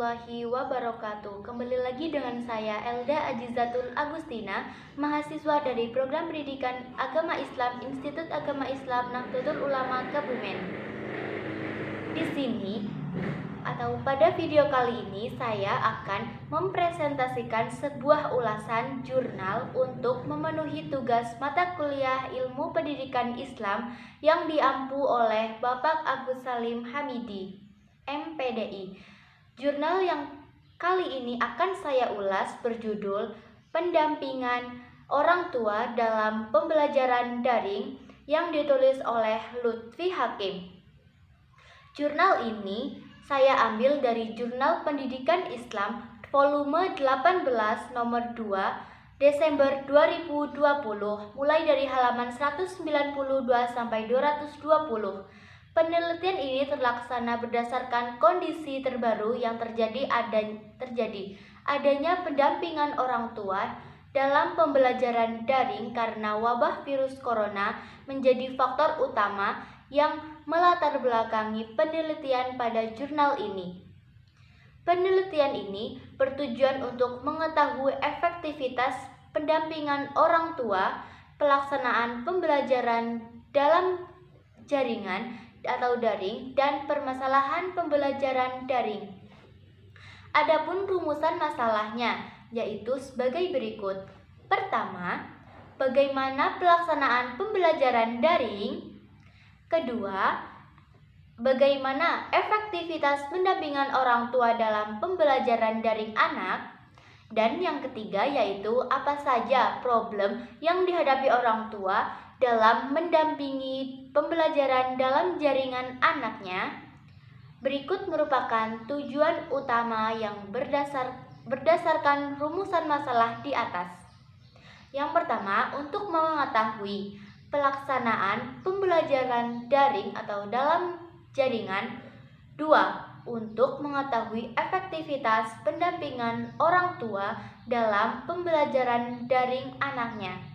warahmatullahi wabarakatuh. Kembali lagi dengan saya Elda Ajizatul Agustina, mahasiswa dari Program Pendidikan Agama Islam Institut Agama Islam Nahdlatul Ulama Kebumen. Di sini atau pada video kali ini saya akan mempresentasikan sebuah ulasan jurnal untuk memenuhi tugas mata kuliah Ilmu Pendidikan Islam yang diampu oleh Bapak Agus Salim Hamidi, MPDI. Jurnal yang kali ini akan saya ulas berjudul Pendampingan Orang Tua dalam Pembelajaran Daring yang ditulis oleh Lutfi Hakim. Jurnal ini saya ambil dari Jurnal Pendidikan Islam volume 18 nomor 2 Desember 2020 mulai dari halaman 192 sampai 220. Penelitian ini terlaksana berdasarkan kondisi terbaru yang terjadi adanya pendampingan orang tua dalam pembelajaran daring karena wabah virus corona menjadi faktor utama yang melatar belakangi penelitian pada jurnal ini. Penelitian ini bertujuan untuk mengetahui efektivitas pendampingan orang tua, pelaksanaan pembelajaran dalam jaringan atau daring, dan permasalahan pembelajaran daring. Adapun rumusan masalahnya yaitu sebagai berikut. Pertama, bagaimana pelaksanaan pembelajaran daring? Kedua, bagaimana efektivitas pendampingan orang tua dalam pembelajaran daring anak? Dan yang ketiga yaitu apa saja problem yang dihadapi orang tua dalam mendampingi pembelajaran dalam jaringan anaknya. Berikut merupakan tujuan utama yang berdasarkan rumusan masalah di atas. Yang pertama, untuk mengetahui pelaksanaan pembelajaran daring atau dalam jaringan. 2. Untuk mengetahui efektivitas pendampingan orang tua dalam pembelajaran daring anaknya.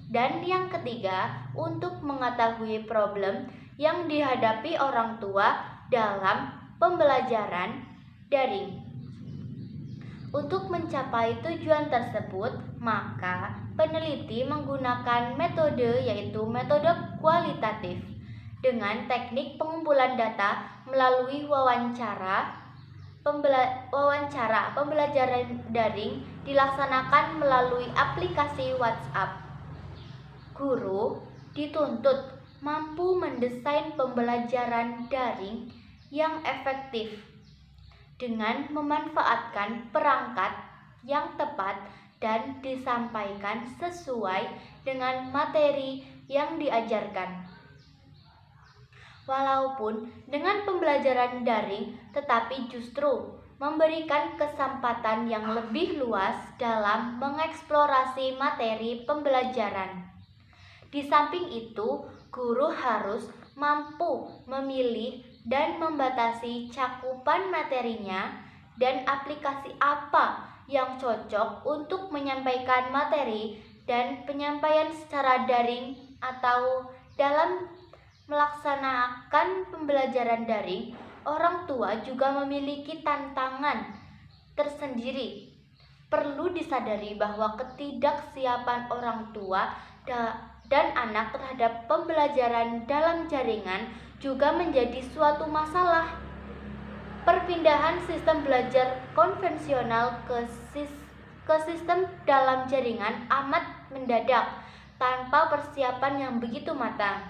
Dan yang ketiga, untuk mengetahui problem yang dihadapi orang tua dalam pembelajaran daring. Untuk mencapai tujuan tersebut, maka peneliti menggunakan metode yaitu metode kualitatif dengan teknik pengumpulan data melalui wawancara pembelajaran daring dilaksanakan melalui aplikasi WhatsApp. Guru dituntut mampu mendesain pembelajaran daring yang efektif dengan memanfaatkan perangkat yang tepat dan disampaikan sesuai dengan materi yang diajarkan. Walaupun dengan pembelajaran daring, tetapi justru memberikan kesempatan yang lebih luas dalam mengeksplorasi materi pembelajaran. Di samping itu, guru harus mampu memilih dan membatasi cakupan materinya dan aplikasi apa yang cocok untuk menyampaikan materi dan penyampaian secara daring atau dalam melaksanakan pembelajaran daring. Orang tua juga memiliki tantangan tersendiri. Perlu disadari bahwa ketidaksiapan orang tua dan anak terhadap pembelajaran dalam jaringan juga menjadi suatu masalah. Perpindahan sistem belajar konvensional ke sistem dalam jaringan amat mendadak tanpa persiapan yang begitu matang.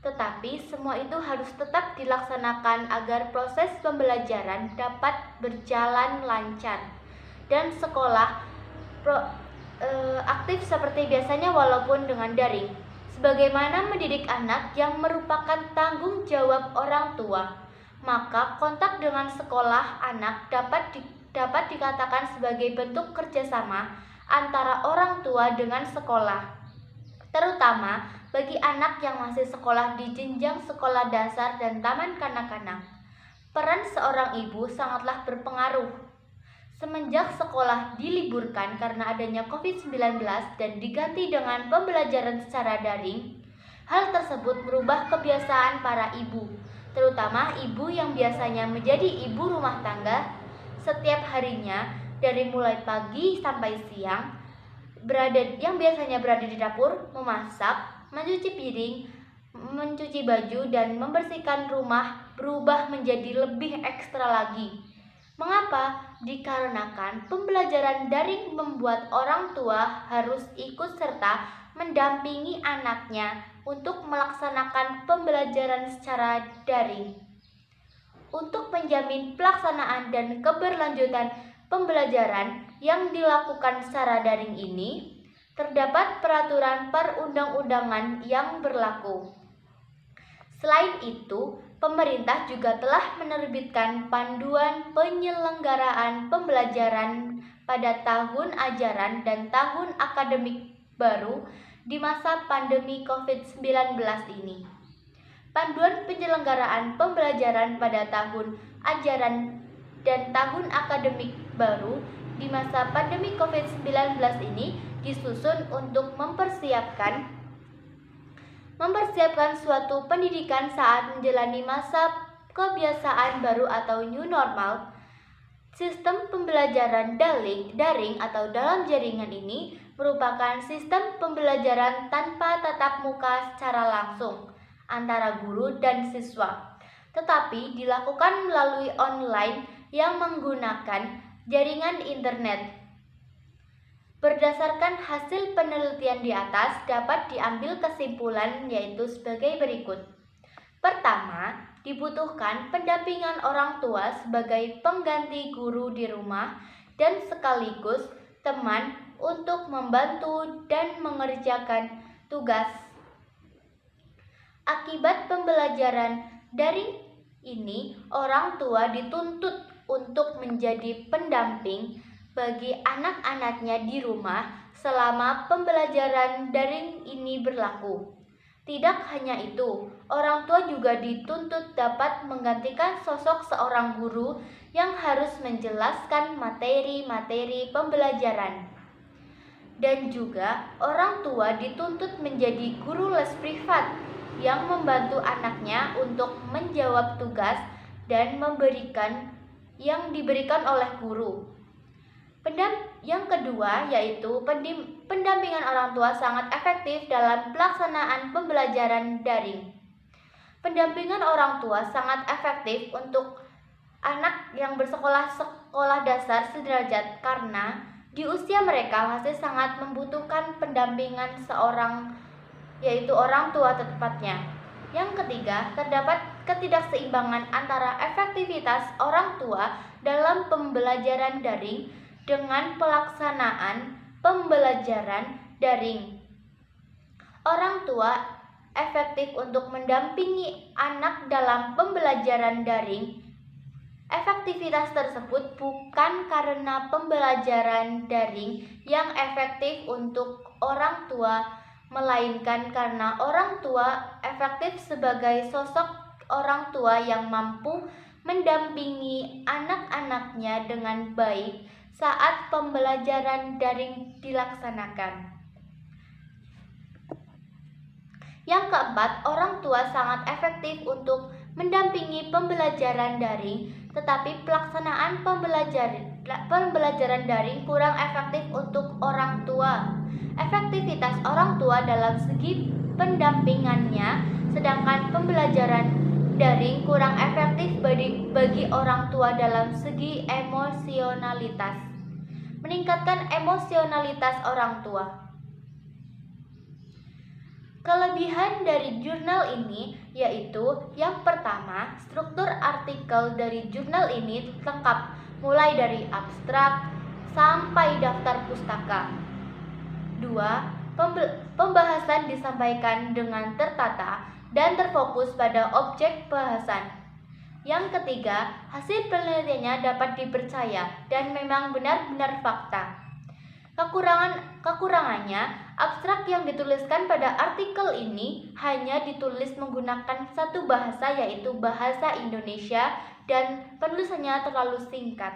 Tetapi semua itu harus tetap dilaksanakan agar proses pembelajaran dapat berjalan lancar dan sekolah aktif seperti biasanya walaupun dengan daring. Sebagaimana mendidik anak yang merupakan tanggung jawab orang tua, maka kontak dengan sekolah anak dapat dikatakan sebagai bentuk kerjasama antara orang tua dengan sekolah, terutama bagi anak yang masih sekolah di jenjang sekolah dasar dan taman kanak-kanak. Peran seorang ibu sangatlah berpengaruh. Semenjak sekolah diliburkan karena adanya COVID-19 dan diganti dengan pembelajaran secara daring, hal tersebut merubah kebiasaan para ibu, terutama ibu yang biasanya menjadi ibu rumah tangga setiap harinya dari mulai pagi sampai siang biasanya berada di dapur, memasak, mencuci piring, mencuci baju, dan membersihkan rumah berubah menjadi lebih ekstra lagi. Mengapa? Dikarenakan pembelajaran daring membuat orang tua harus ikut serta mendampingi anaknya untuk melaksanakan pembelajaran secara daring. Untuk menjamin pelaksanaan dan keberlanjutan pembelajaran yang dilakukan secara daring ini, terdapat peraturan perundang-undangan yang berlaku. Selain itu, pemerintah juga telah menerbitkan panduan penyelenggaraan pembelajaran pada tahun ajaran dan tahun akademik baru di masa pandemi COVID-19 ini. Panduan penyelenggaraan pembelajaran pada tahun ajaran dan tahun akademik baru di masa pandemi COVID-19 ini disusun untuk mempersiapkan suatu pendidikan saat menjalani masa kebiasaan baru atau new normal. Sistem pembelajaran daring atau dalam jaringan ini merupakan sistem pembelajaran tanpa tatap muka secara langsung antara guru dan siswa, tetapi dilakukan melalui online yang menggunakan jaringan internet. Berdasarkan hasil penelitian di atas, dapat diambil kesimpulan yaitu sebagai berikut. Pertama, dibutuhkan pendampingan orang tua sebagai pengganti guru di rumah dan sekaligus teman untuk membantu dan mengerjakan tugas. Akibat pembelajaran daring ini, orang tua dituntut untuk menjadi pendamping bagi anak-anaknya di rumah selama pembelajaran daring ini berlaku. Tidak hanya itu, orang tua juga dituntut dapat menggantikan sosok seorang guru yang harus menjelaskan materi-materi pembelajaran. Dan juga orang tua dituntut menjadi guru les privat yang membantu anaknya untuk menjawab tugas dan memberikan yang diberikan oleh guru. Yang kedua yaitu pendampingan orang tua sangat efektif dalam pelaksanaan pembelajaran daring. Pendampingan orang tua sangat efektif untuk anak yang bersekolah sekolah dasar sederajat karena di usia mereka masih sangat membutuhkan pendampingan seorang yaitu orang tua tepatnya. Yang ketiga, terdapat ketidakseimbangan antara efektivitas orang tua dalam pembelajaran daring dengan pelaksanaan pembelajaran daring. Orang tua efektif untuk mendampingi anak dalam pembelajaran daring. Efektivitas tersebut bukan karena pembelajaran daring yang efektif untuk orang tua, melainkan karena orang tua efektif sebagai sosok orang tua yang mampu mendampingi anak-anaknya dengan baik saat pembelajaran daring dilaksanakan. Yang keempat, orang tua sangat efektif untuk mendampingi pembelajaran daring, tetapi pelaksanaan pembelajaran daring kurang efektif untuk orang tua. Efektivitas orang tua dalam segi pendampingannya, sedangkan pembelajaran daring kurang efektif bagi orang tua dalam segi emosionalitas. Meningkatkan emosionalitas orang tua. Kelebihan dari jurnal ini yaitu yang pertama, struktur artikel dari jurnal ini lengkap mulai dari abstrak sampai daftar pustaka. 2. Pembahasan disampaikan dengan tertata dan terfokus pada objek bahasan. Yang ketiga, hasil penelitiannya dapat dipercaya dan memang benar-benar fakta. Kekurangannya, abstrak yang dituliskan pada artikel ini hanya ditulis menggunakan satu bahasa yaitu bahasa Indonesia dan penulisannya terlalu singkat.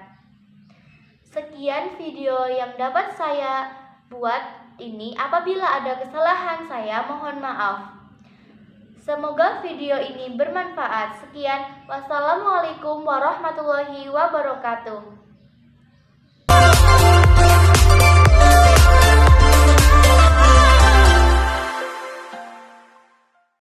Sekian video yang dapat saya buat ini. Apabila ada kesalahan saya mohon maaf. Semoga video ini bermanfaat. Sekian, wassalamualaikum warahmatullahi wabarakatuh.